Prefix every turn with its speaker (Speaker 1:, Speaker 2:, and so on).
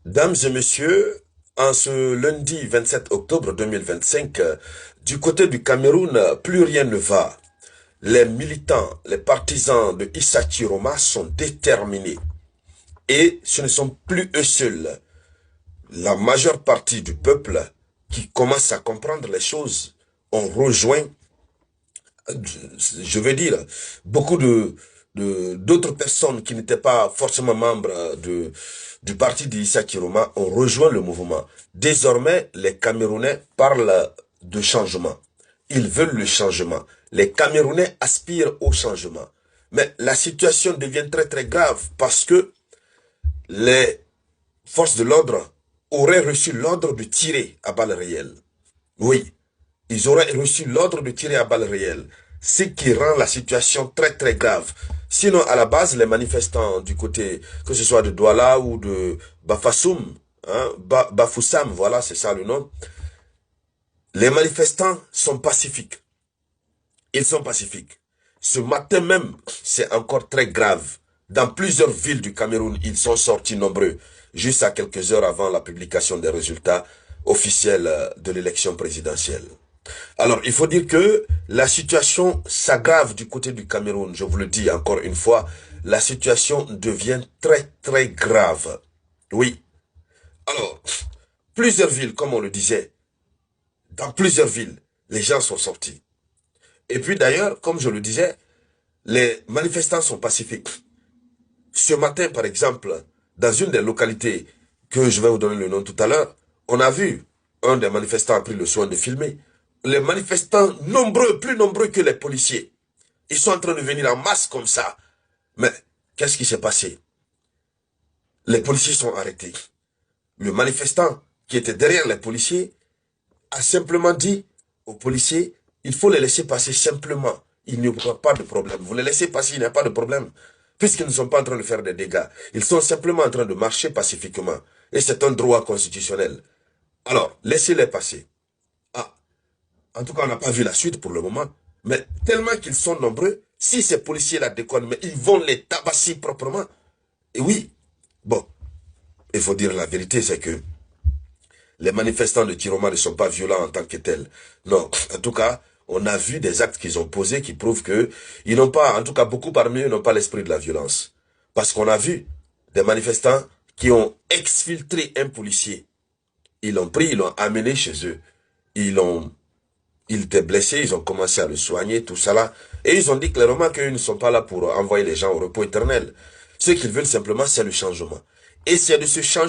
Speaker 1: Dames et messieurs, en ce lundi 27 octobre 2025, du côté du Cameroun, plus rien ne va. Les militants, les partisans de Issa Chiroma sont déterminés. Et ce ne sont plus eux seuls. La majeure partie du peuple qui commence à comprendre les choses ont rejoint, je veux dire, beaucoup d'autres personnes qui n'étaient pas forcément membres du parti d'Issa Chiroma ont rejoint le mouvement. Désormais, les Camerounais parlent de changement. Ils veulent le changement. Les Camerounais aspirent au changement. Mais la situation devient très très grave parce que les forces de l'ordre auraient reçu l'ordre de tirer à balles réelles. Oui, ils auraient reçu l'ordre de tirer à balles réelles, ce qui rend la situation très très grave. Sinon, à la base, les manifestants du côté, que ce soit de Douala ou de Bafassoum, Bafoussam, voilà, c'est ça le nom, les manifestants sont pacifiques. Ils sont pacifiques. Ce matin même, c'est encore très grave. Dans plusieurs villes du Cameroun, ils sont sortis nombreux, juste à quelques heures avant la publication des résultats officiels de l'élection présidentielle. Alors, il faut dire que la situation s'aggrave du côté du Cameroun. Je vous le dis encore une fois, la situation devient très, très grave. Oui. Alors, plusieurs villes, comme on le disait, dans plusieurs villes, les gens sont sortis. Et puis d'ailleurs, comme je le disais, les manifestants sont pacifiques. Ce matin, par exemple, dans une des localités que je vais vous donner le nom tout à l'heure, on a vu un des manifestants a pris le soin de filmer. Les manifestants nombreux, plus nombreux que les policiers. Ils sont en train de venir en masse comme ça. Mais qu'est-ce qui s'est passé? Les policiers sont arrêtés. Le manifestant qui était derrière les policiers a simplement dit aux policiers, il faut les laisser passer simplement. Il n'y aura pas de problème. Vous les laissez passer, il n'y a pas de problème. Puisqu'ils ne sont pas en train de faire des dégâts. Ils sont simplement en train de marcher pacifiquement. Et c'est un droit constitutionnel. Alors, laissez-les passer. Ah, en tout cas, on n'a pas vu la suite pour le moment. Mais tellement qu'ils sont nombreux, si ces policiers-là déconnent, mais ils vont les tabasser proprement. Et oui, bon, il faut dire la vérité, c'est que les manifestants de Chiroma ne sont pas violents en tant que tels. Non, en tout cas, on a vu des actes qu'ils ont posés qui prouvent que ils n'ont pas, en tout cas beaucoup parmi eux n'ont pas l'esprit de la violence. Parce qu'on a vu des manifestants qui ont exfiltré un policier. Ils l'ont pris, ils l'ont amené chez eux. Il était blessé, ils ont commencé à le soigner, tout ça là. Et ils ont dit clairement qu'ils ne sont pas là pour envoyer les gens au repos éternel. Ce qu'ils veulent simplement, c'est le changement. Et c'est de ce changement